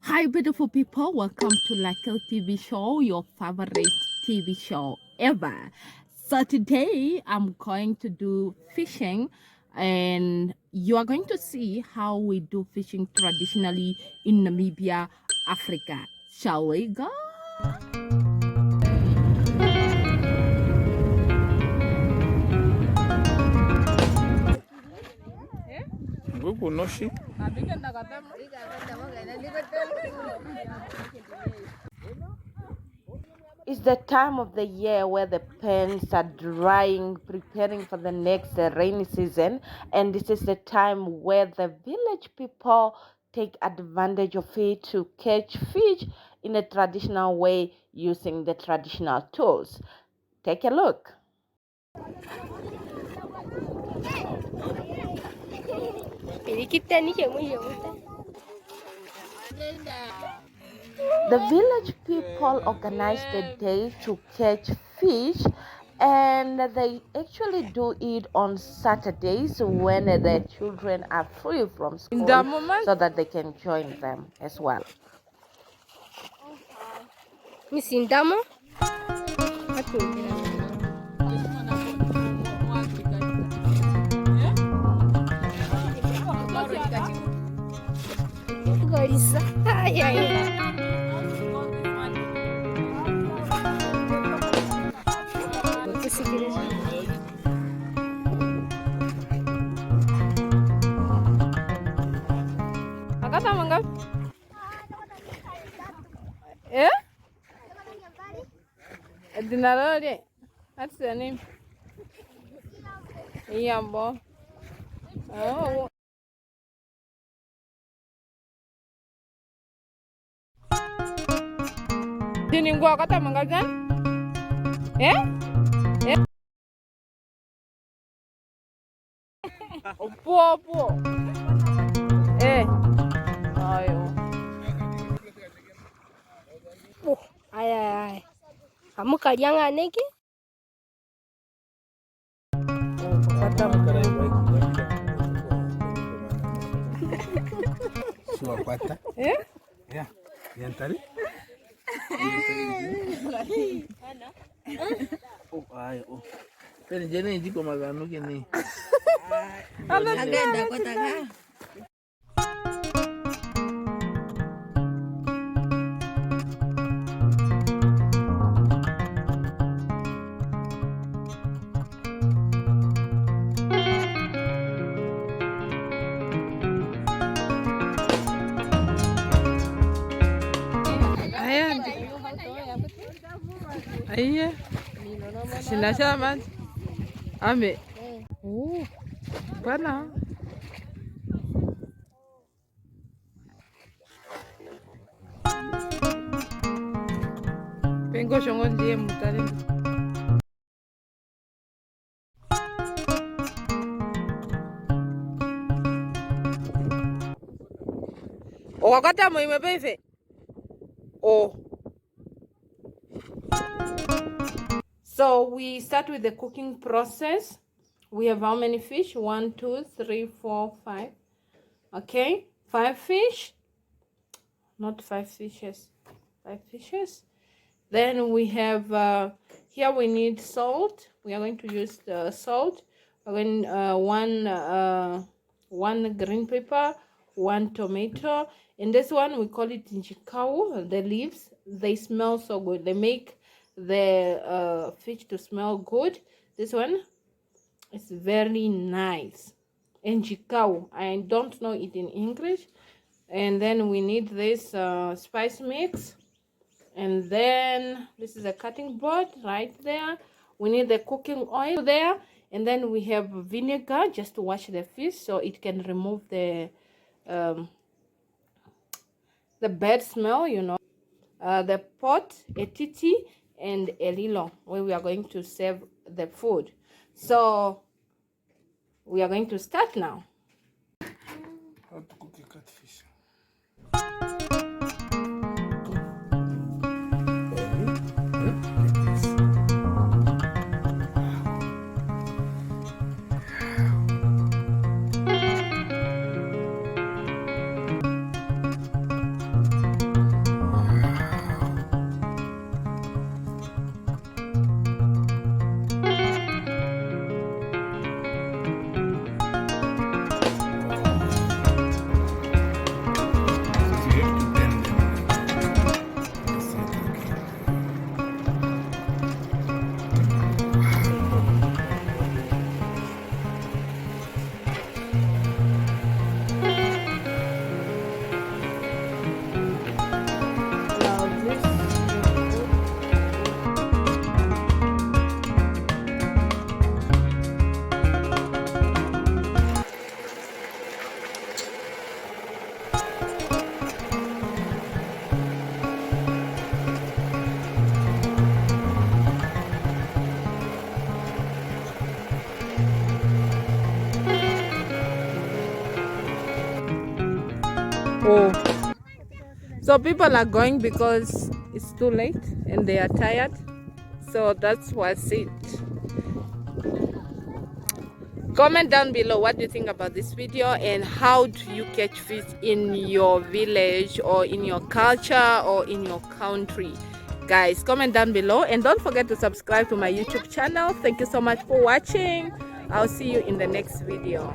Hi, beautiful people. Welcome to Lakel TV show, your favorite TV show ever. So today I'm going to do fishing, and you are going to see how we do fishing traditionally in Namibia, Africa. Shall we go? It's the time of the year where the pens are drying, preparing for the next rainy season. And this is the time where the village people take advantage of it to catch fish in a traditional way using the traditional tools. Take a look. The village people organize the day to catch fish, and they actually do it on Saturdays when the children are free from school so that they can join them as well. Dinarode. That's the name. Owambo. Oh. Sini gua kata manggagan? Eh? Eh? Opo. Eh. Ayo. Ay. Kamu kalian aneh ki? Suapata. Eh? Ya, yang tadi. Oh, ayo. Pero jadi ini kok magano gini. Agenda kota ka? Iya. Sinasya man. Ame. Oh. Bana. Pengo shongo ndiye mutare. Wakati muime befe. Oh. So we start with the cooking process. We have how many fish? 1, 2, 3, 4, 5. Okay, 5 fish. Not 5 fishes. 5 fishes. Then we have here we need salt. We are going to use the salt. We're going one green pepper, 1 tomato. In this one we call it njikau. The leaves, they smell so good. They make the fish to smell good. This one is very nice. Njikau. I don't know it in English. And then we need this spice mix. And then this is a cutting board right there. We need the cooking oil there. And then we have vinegar just to wash the fish so it can remove the bad smell, you know. The pot, a titi, and a lilo where we are going to serve the food. So we are going to start now. How to cook a catfish? Oh, so people are going because it's too late and they are tired. So that's what's it. Comment down below what do you think about this video and how do you catch fish in your village or in your culture or in your country. Guys, comment down below and don't forget to subscribe to my YouTube channel. Thank you so much for watching. I'll see you in the next video.